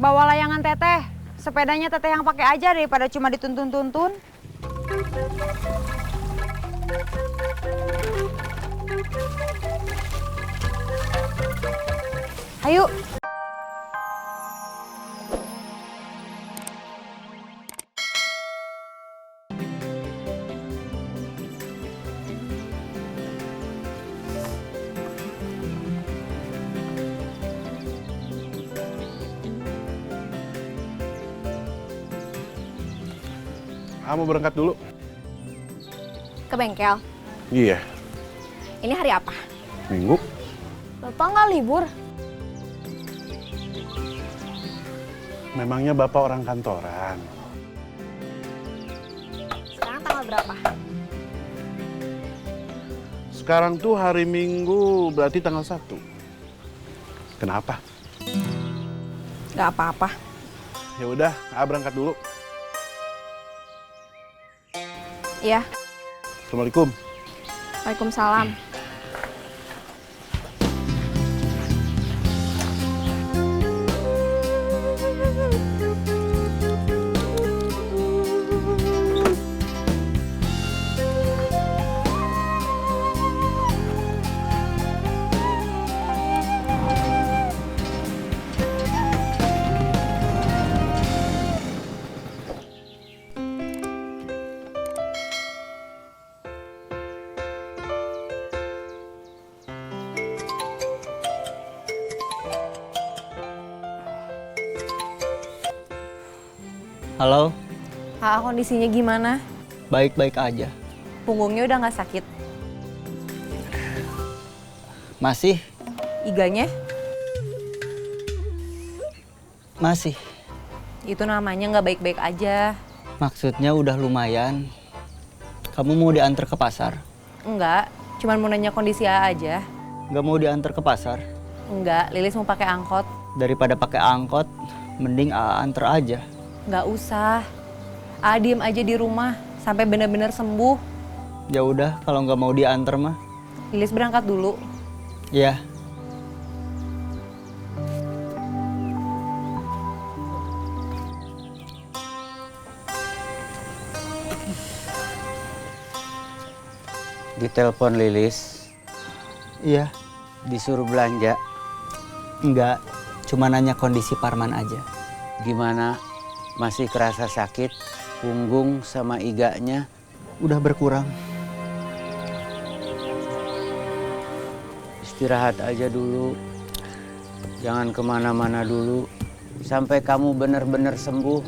Bawa layangan teteh. Sepedanya teteh yang pakai aja daripada cuma dituntun-tuntun. Ayo. Kamu berangkat dulu? Ke bengkel. Iya. Ini hari apa? Minggu. Bapak nggak libur? Memangnya Bapak orang kantoran? Sekarang tanggal berapa? Sekarang tuh hari Minggu, berarti tanggal 1. Kenapa? Nggak apa-apa. Ya udah, berangkat dulu. Iya. Assalamualaikum. Waalaikumsalam. Halo, Kondisinya gimana? baik-baik aja. Punggungnya udah nggak sakit? Masih? Iganya? Masih. Itu namanya nggak baik-baik aja. Maksudnya udah lumayan. Kamu mau diantar ke pasar? Enggak, cuman mau nanya kondisi A aja. Nggak mau diantar ke pasar? Enggak, Lilis mau pakai angkot. Daripada pakai angkot, mending AA antar aja. Nggak usah. Diem aja di rumah sampai bener-bener sembuh. Ya udah, kalau nggak mau diantar mah. Lilis berangkat dulu. Ya. Ditelepon Lilis, Iya. disuruh belanja. Enggak, cuma nanya kondisi Parman aja. Gimana? Masih kerasa sakit? Punggung sama iganya? Udah berkurang. Istirahat aja dulu. Jangan kemana-mana dulu. Sampai kamu benar-benar sembuh.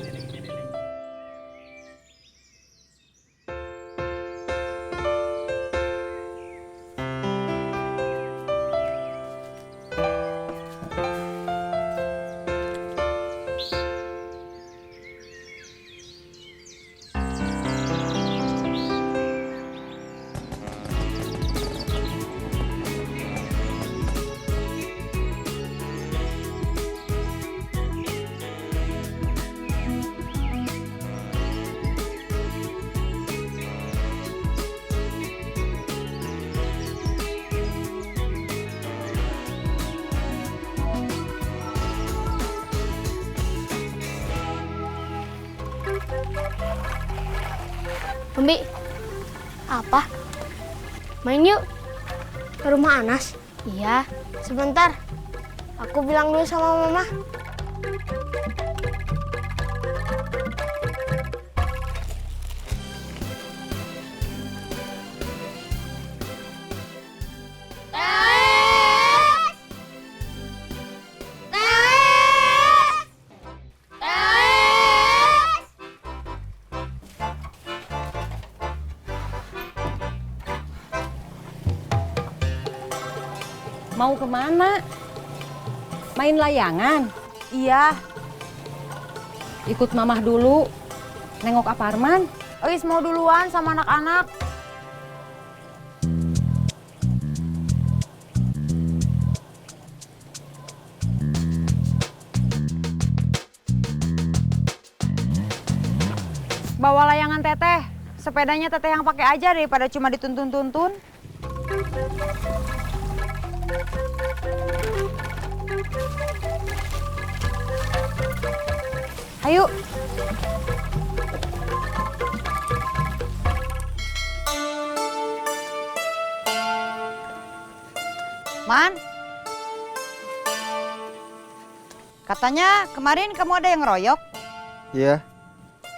Umbi, apa? Main yuk ke rumah Anas. Iya, sebentar. Aku bilang dulu sama Mama. Mau kemana? Main layangan? Iya. Ikut mamah dulu. Nengok Aparman. Ois mau duluan sama anak-anak. Bawa layangan teteh. Sepedanya teteh yang pakai aja daripada cuma dituntun-tuntun. Ayo. Man. Katanya kemarin kamu ada yang ngeroyok. Iya.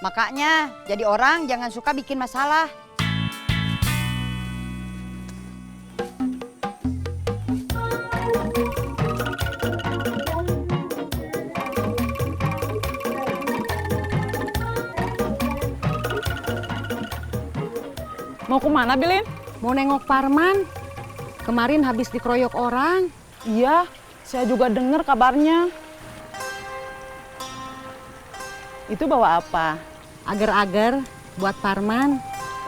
Makanya jadi orang jangan suka bikin masalah. Mau kemana, Bilin? Mau nengok Parman. Kemarin habis dikeroyok orang. Iya, saya juga dengar kabarnya. Itu bawa apa? Agar-agar buat Parman.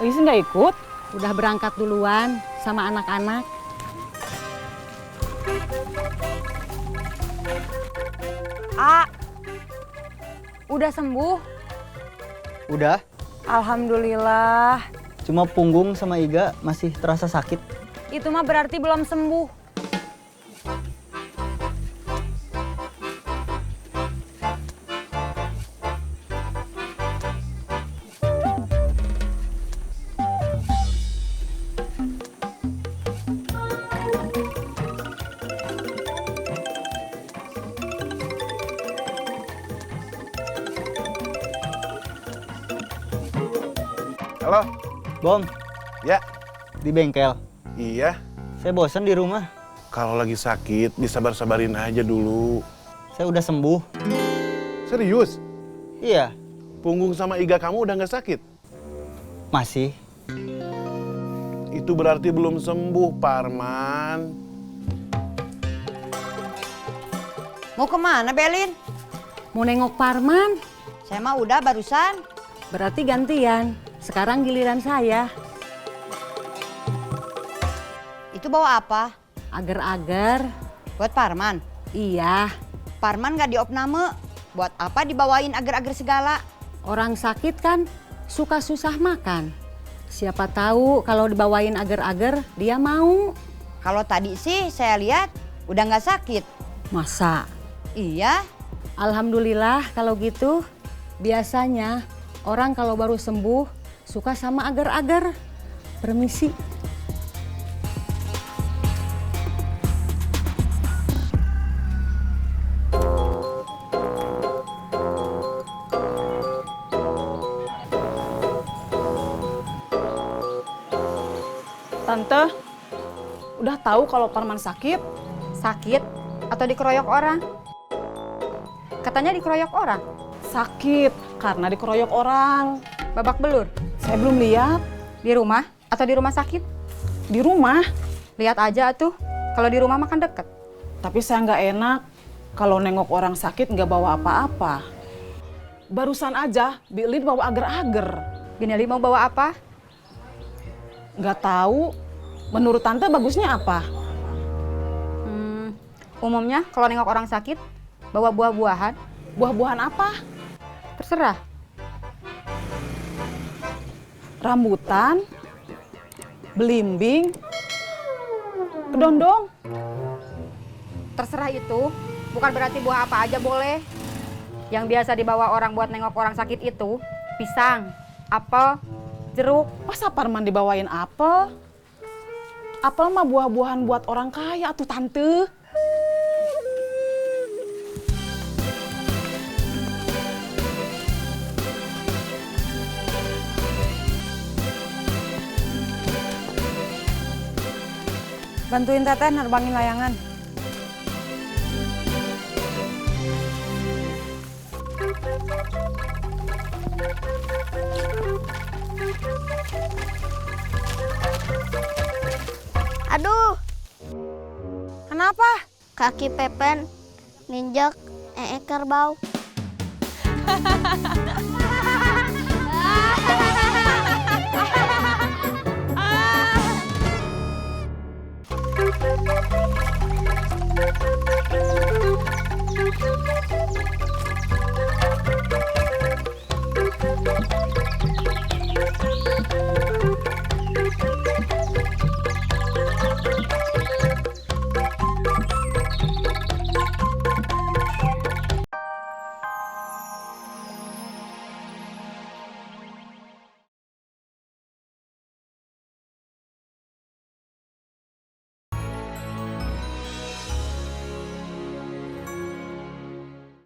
Isi nggak ikut? Udah berangkat duluan sama anak-anak. Udah sembuh? Udah. Alhamdulillah. Cuma punggung sama iga masih terasa sakit. Itu mah berarti belum sembuh. Halo? Bom, Ya, di bengkel. iya. Saya bosan di rumah. Kalau lagi sakit, disabar-sabarin aja dulu. Saya udah sembuh. Serius? Iya, Punggung sama iga kamu udah nggak sakit? masih. Itu berarti belum sembuh, Parman. Mau kemana, Belin? Mau nengok Parman. Saya mah udah barusan. Berarti gantian. Sekarang giliran saya. Itu bawa apa? Agar-agar. Buat Parman. Iya, Parman gak diopname. Buat apa dibawain agar-agar segala? orang sakit kan suka susah makan. Siapa tahu kalau dibawain agar-agar dia mau. Kalau tadi sih saya lihat udah nggak sakit. Masa? Iya. Alhamdulillah kalau gitu. Biasanya orang kalau baru sembuh suka sama agar-agar. Permisi. Tante, udah tahu kalau Parman sakit? Sakit atau dikeroyok orang? Katanya dikeroyok orang. Sakit karena dikeroyok orang. Babak belur. Saya belum lihat. Di rumah atau di rumah sakit? Di rumah, Lihat aja tuh. Kalau di rumah makan deket. tapi saya nggak enak kalau nengok orang sakit nggak bawa apa-apa. Barusan aja, Bilin bawa agar-agar. Bineli mau bawa apa? Nggak tahu, menurut Tante bagusnya apa? Umumnya kalau nengok orang sakit bawa buah-buahan. Buah-buahan apa? Terserah. Rambutan, belimbing, kedondong. Terserah itu. Bukan berarti buah apa aja boleh. Yang biasa dibawa orang buat nengok orang sakit itu pisang, apel, jeruk. Masa Parman dibawain apel? Apel mah buah-buahan buat orang kaya tuh Tante. Bantuin Teteh nerbangin layangan. Aduh, Kenapa? kaki Pepen ninjak kerbau.